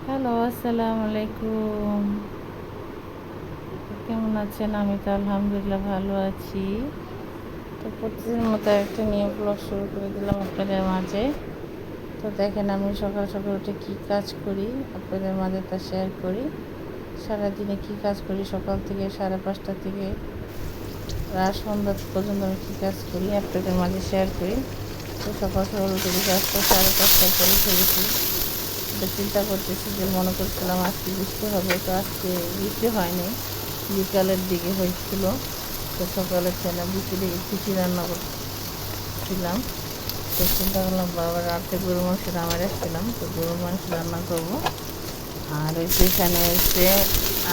Hello, আসসালামু আলাইকুম। কেমন আছেন? আমি তো আলহামদুলিল্লাহ ভালো আছি। তো প্রতিদিনের মতো একটা নিউ ব্লগ শুরু করে দিলাম আপনাদের মাঝে। তো দেখেন আমি সকাল সকাল উঠে কী কাজ করি আপনাদের মাঝে তা শেয়ার করি। সারাদিনে কী কাজ করি সকাল থেকে 5:30 থেকে রাত সন্ধ্যা পর্যন্ত আমি কী কাজ করি আপনাদের মাঝে শেয়ার করি। তো সকাল সকাল উঠে দেখি আজকে 5:30 করে উঠে গেছি। তো চিন্তা করতেছি যে মনে করছিলাম আজকে বৃষ্টি হবে, তো আজকে বৃষ্টি হয়নি, বিকালের দিকে হয়েছিল। তো সকালে ছেলে বৃষ্টি দেখে খিচুড়ি রান্না করছিলাম। তো চিন্তা করলাম বাবা রাতে গরু মাংস রান্না রাখছিলাম, তো গরু মাংস রান্না করবো। আর এখানে এসে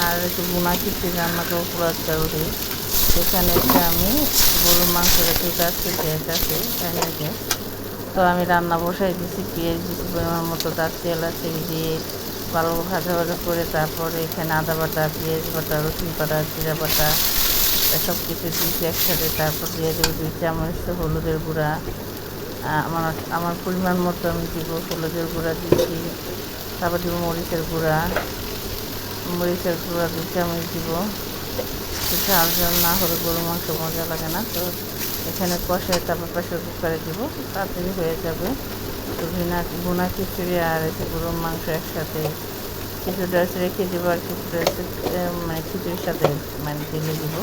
আর একটু বোনা খিচুড়ি রান্না করবো পোলাও চাল দিয়ে। সেখানে এসে আমি গরুর মাংস রেখে আজকে গ্যাস আছে কারেন্টের গ্যাস। তো আমি রান্না বসাই দিছি, পেঁয়াজ দিছি পরিমাণ মতো, তার তেল আছে দিয়ে ভালো ভাজা ভাজা করে তারপরে এখানে আদা বাটা, পেঁয়াজ বাটা, রসুন বাটা, জিরা বাটা সব কিছু দিয়েছি একসাথে। তারপর দিয়ে দেবো 2 চামচ হলুদের গুঁড়া। আমার আমার পরিমাণ মতো আমি দিব হলুদের গুঁড়া দিচ্ছি। তারপর দিব মরিচের গুঁড়া 2 চামচ দিব। ঝাল ঝাল না হলে গরু মাংস মজা লাগে না। তো এখানে কষায় তারপর প্রেসার কুকারে দিব, তাড়াতাড়ি হয়ে যাবে। তো ভুনা খিচুড়ি আর এসে গরুর মাংস একসাথে কিছুটা রেখে দেবো, আর কিছুটা মানে খিচুড়ির সাথে মানে ঢেলে দিব।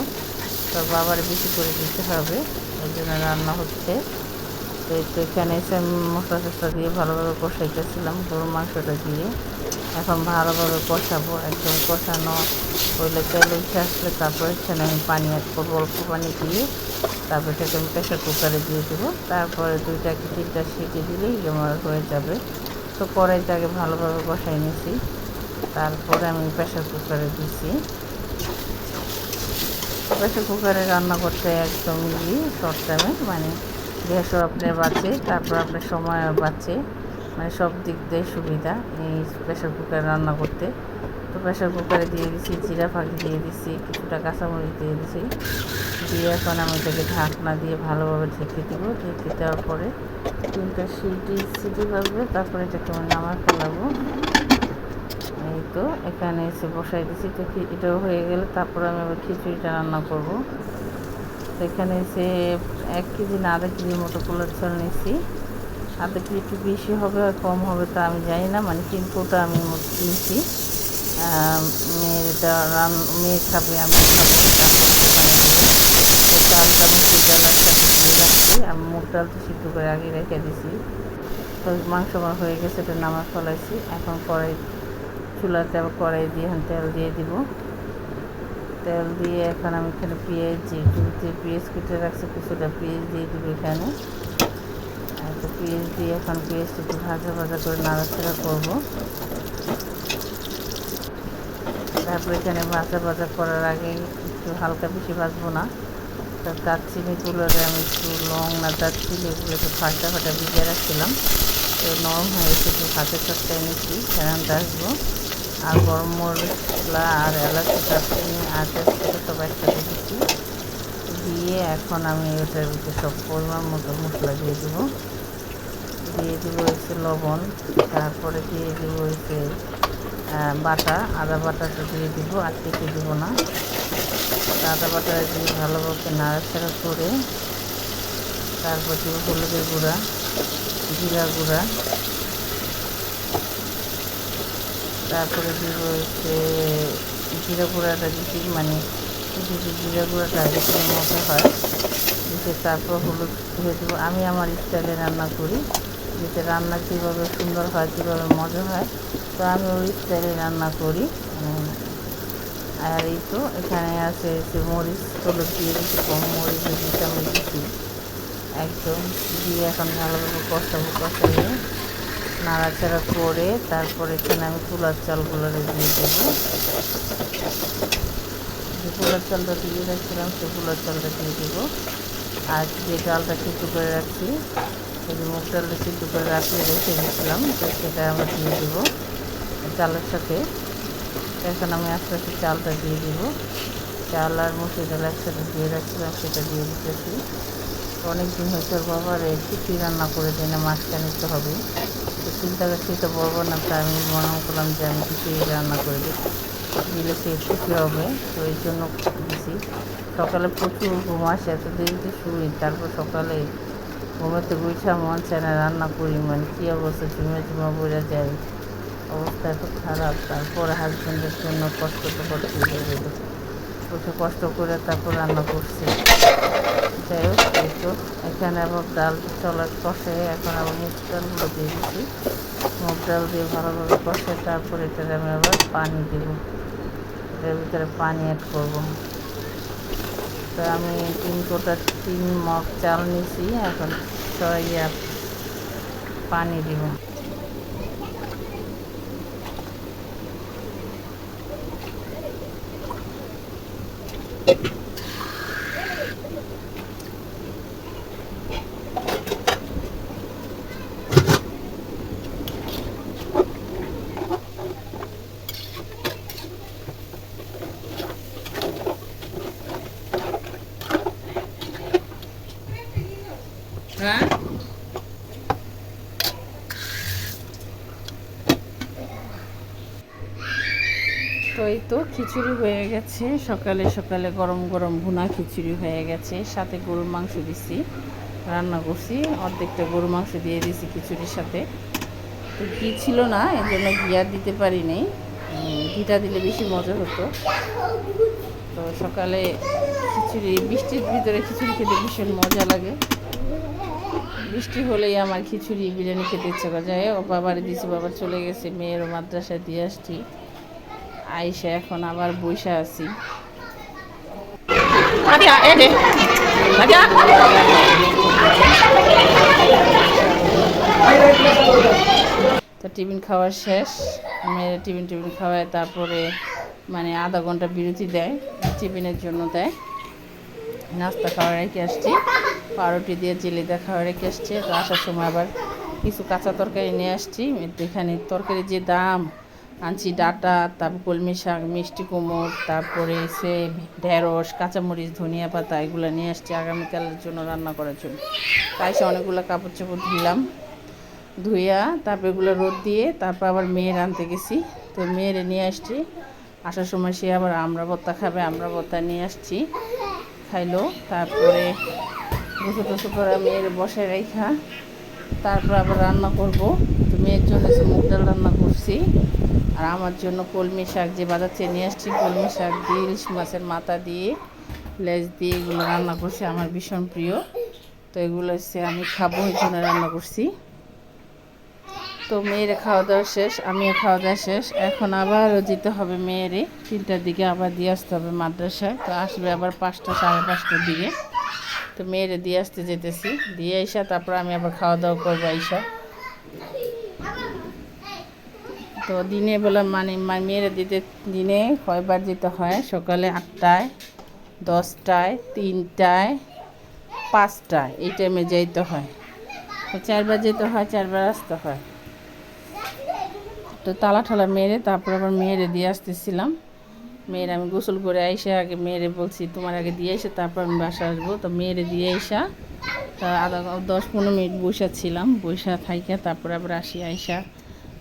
তো বাবার বেশি করে দিতে হবে, ওই জন্য রান্না হচ্ছে। তো এখানে এসে আমি মশলা টশলা দিয়ে ভালোভাবে কষাইতেছিলাম গরুর মাংসটা দিয়ে। এখন ভালোভাবে কষাবো, একদম কষানো হইলে তেল উঠে আসলে তারপর এখানে আমি পানি অ্যাড করবো, অল্প পানি দিয়ে। তারপর এটাকে আমি প্রেশার কুকারে দিয়ে দেবো। তারপরে 2টা কি 3টা সিটি দিলেই আমার হয়ে যাবে। তো কড়াইটাকে ভালোভাবে কষাই নিয়েছি, তারপরে আমি প্রেশার কুকারে দিছি। প্রেশার কুকারে রান্না করতে একদম ইজি, শর্ট টাইমে, মানে গ্যাসও আপনার বাঁচে, তারপর আপনার সময়ও বাঁচে, মানে সব দিক দিয়ে সুবিধা এই প্রেশার কুকারে রান্না করতে। তো প্রেশার কুকারে দিয়ে দিছি, জিরা ফাঁকি দিয়ে দিছি, কিছুটা কাঁচামরিচ দিয়ে দিছি, দিয়ে এখন আমি এটাকে ঢাকনা দিয়ে ভালোভাবে ঢেকে দেবো। ঢেকে দেওয়ার পরে 3টা সিটি বাজবে, তারপরে এটাকে আমি নামায় ফেলাবো। এই তো এখানে এসে বসাই দিছি। তো এটাও হয়ে গেলে তারপরে আমি আবার খিচুড়িটা রান্না করব। তো এখানে এসে 1 কেজি না 1/2 কেজির মতো পোলার চাল নিয়েছি। 1/2 কেজি একটু বেশি হবে আর কম হবে তা আমি জানি না, মানে 3 কৌটা আমি নিয়েছি। মেয়ে খাবে, আমি খাবো, তারপর দোকানে দেবো। তো চালটা মুসুর ডাল একসাথে দিয়ে রাখছি, আমি মুগ ডাল তো সিদ্ধ করে আগে রেখে দিছি। তো মাংস আমার হয়ে গেছে, এটা নামা ফেলাইছি। এখন চুলাতে আবার কড়াই দিয়ে এখন তেল দিয়ে দিব। তেল দিয়ে এখন আমি এখানে পেঁয়াজ কেটে রাখছি, কিছুটা পেঁয়াজ দিয়ে দিব এখানে। তো পেঁয়াজ দিয়ে এখন পেঁয়াজটা একটু ভাজা ভাজা করে নাড়াচাড়া করবো। তারপর এখানে ভাজা ভাজা করার আগে একটু হালকা বেশি ভাজবো না, তো দারচিনিগুলোরে আমি একটু দারচিনি এগুলো একটু ফাটা ভিজিয়ে রাখছিলাম। তো নরম হয়ে এসে একটু হাতে চটকায় নিচ্ছি, ফেরানটা আসবো। আর গরম মশলা আর এলাচি, দারচিনি আর তেজপাতা সব একসাথে দিচ্ছি। দিয়ে এখন আমি ওটার ভিতরে সব পরিমাণ মতো মশলা দিয়ে দেবো হচ্ছে লবণ, তারপরে দিয়ে দেবো হচ্ছে আদা বাটাটা দিয়ে দিব, আর কিছু দেবো না। আদা বাটা দিয়ে ভালোভাবে নাড়াচাড়া করে তারপর দিব হলুদের গুঁড়া, জিরা গুঁড়া, তারপরে দিব হচ্ছে জিরা গুঁড়াটা দিচ্ছি, মানে যদি জিরা গুঁড়াটা এরকম মতো হয় দিতে, তারপর হলুদ দিয়ে দেবো। আমি আমার স্টাইলে রান্না করি, যাতে রান্না কীভাবে সুন্দর হয়, কীভাবে মজা হয়, তো আমি ওই স্টাইলে রান্না করি। আর এই তো এখানে আছে মরিচ, হলুদ দিয়ে দিচ্ছি, কম মরিচ 2 চামচ দিচ্ছি একদম। দিয়ে এখন ভালোভাবে কষাইয়ে নাড়াচাড়া করে তারপর এখানে আমি পোলার চালগুলো দিয়ে দেবো। যে পোলার চালটা দিয়ে রাখছিলাম সেই পোলার চালটা দিয়ে দেবো। আর যে ডালটা সিদ্ধ করে রাখছি, এই যে মুগ ডালটা সিদ্ধ করে রেখে দিয়েছিলাম, তো সেটা আমরা দিয়ে দেবো চালের সাথে। এখন আমি আস্তে আস্তে চালটা দিয়ে দিব। চাল আর মুসুর ডাল একসাথে দিয়ে রাখছিলাম, সেটা দিয়ে দিতেছি। অনেক দিন হয়েছে ওর বাবার খিচুড়ি রান্না করে দেয় না, মাছ নিতে হবে। তো চিন্তা করছি তো বলবো না, তো আমি মনে করলাম যে আমি খিচুড়ি রান্না করে দিলে সে খুশি হবে, তো এই জন্য দিছি। সকালে প্রচুর ঘুম আসে, এত দেরিতে শুই, তারপর সকালে ঘুমাতে গুইছা মন চায় না রান্না করি, মানে কী অবস্থা, ঝুমা পড়ে যায়, অবস্থা এত খারাপ। তারপরে হাজব্যান্ডের জন্য কষ্ট তো করতেই হবে, প্রচুর কষ্ট করে তারপর রান্না করছি। যাই হোক, এই তো এখানে আবার ডাল চলার কষে, এখন আবার মুগ ডালগুলো দিয়ে দিচ্ছি। মুগ ডাল দিয়ে ভালোভাবে কষে তারপর এটার আমি আবার পানি দেবো, এটার ভিতরে পানি অ্যাড করবো। তো আমি 3 মগ চাল নিয়েছি, এখন 6 পানি দিব। হ্যাঁ, তো এই তো খিচুড়ি হয়ে গেছে, সকালে সকালে গরম গরম ভুনা খিচুড়ি হয়ে গেছে, সাথে গরুর মাংস দিছি, রান্না করছি, অর্ধেকটা গরুর মাংস দিয়ে দিছি খিচুড়ির সাথে। তো ঘি ছিল না, এর জন্য ঘি আর দিতে পারিনি, ঘিটা দিলে বেশি মজা হতো। তো সকালে খিচুড়ি, বৃষ্টির ভিতরে খিচুড়ি খেতে ভীষণ মজা লাগে, বৃষ্টি হলেই আমার খিচুড়ি বিরিয়ানি খেতে ইচ্ছা করে যায়। ও বাবারে দিয়েছি, বাবা চলে গেছে, মেয়েরও মাদ্রাসায় দিয়ে আসছি, আইসা এখন আবার বইসা আছি। তো টিফিন খাওয়া শেষ, মেয়ের টিফিন খাওয়ায় তারপরে মানে আধা ঘন্টা বিরতি দেয়, টিফিনের জন্য দেয়। নাস্তা খাওয়া রেখে আসছি, পাউরুটি দিয়ে জিলিদা খাওয়া রেখে আসছে। তো আসার সময় আবার কিছু কাঁচা তরকারি নিয়ে আসছি, এখানে তরকারি যে দাম, আনছি ডাঁটা, তারপর কলমি শাক, মিষ্টি কুমড়, তারপরে সে ঢেঁড়স, কাঁচামরিচ, ধনিয়া পাতা, এগুলো নিয়ে আসছি আগামীকালের জন্য রান্না করার জন্য। তাই সে অনেকগুলো কাপড় চোপড় ধুইয়া তারপর এগুলো রোদ দিয়ে তারপর আবার মেয়ের আনতে গেছি। তো মেয়েরে নিয়ে আসছি, আসার সময় সে আবার আমরা ভর্তা খাবে, আমরা ভর্তা নিয়ে আসছি, খাইলো। তারপরে গোসল টোসল করে মেয়ের বসায় রেখা তারপর আবার রান্না করব। তো মেয়ের জন্য মুগ ডাল রান্না করছি, আর আমার জন্য কলমি শাক যে বাজার থেকে নিয়ে আসছি, কলমি শাক দিয়ে ইলিশ মাছের মাথা দিয়ে লেজ দিয়ে এগুলো রান্না করছি, আমার ভীষণ প্রিয়। তো এগুলো হচ্ছে আমি খাবো, এই জন্য রান্না করছি। তো মেয়ের খাওয়া দাওয়া শেষ, আমিও খাওয়া দাওয়া শেষ, এখন আবারও যেতে হবে মেয়েরে, 3টার দিকে আবার দিয়ে আসতে হবে মাদ্রাসায়। তো আসবে আবার 5টা, সাড়ে 5টার দিকে। তো মেয়েরে দিয়ে আসতে যেতেছি, দিয়ে আইসা তারপর আমি আবার খাওয়া দাওয়া করবো আইসা। তো দিনে বেলা মানে মেয়েরে দিতে দিনে কয়বার যেতে হয়, সকালে 8টায়, 10টায়, 3টায়, 5টায়, এই টাইমে যাইতে হয়। তো 4বার যেতে হয়, 4বার আসতে হয়। তো তালা ঠালা মেরে তারপর আবার মেয়েরে দিয়ে আসতেছিলাম। মেয়ের আমি গোসল করে আইসা আগে মেয়েরে বলছি তোমার আগে দিয়ে এসে তারপর আমি বাসা আসবো। তো মেয়েরে দিয়ে আইসা তা 10-15 মিনিট বসেছিলাম, বসা থাইকা তারপর আবার আসি আইসা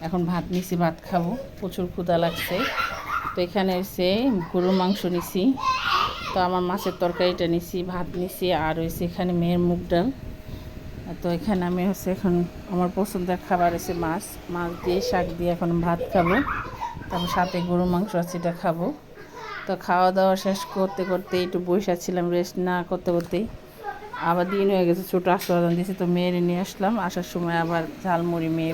এখন ভাত নিছি, ভাত খাবো, প্রচুর ক্ষুধা লাগছে। তো এখানে এসে গরুর মাংস নিছি, তো আমার মাছের তরকারিটা নিছি, ভাত নিছি, আর হয়েছে এখানে মেয়ের মুগ ডাল। তো এখানে আমি এখন আমার পছন্দের খাবার আছে মাছ দিয়ে শাক দিয়ে এখন ভাত খাবো, তারপর সাথে গরুর মাংস আছে, এটা খাবো। তো খাওয়া দাওয়া শেষ করতে করতে একটু বসে ছিলাম, রেস্ট না করতে করতেই আবার দিন হয়ে গেছে, ছোটো আশ্রয় দিয়েছে। তো মেয়েরে নিয়ে আসলাম, আসার সময় আবার ঝালমুড়ি মেয়ে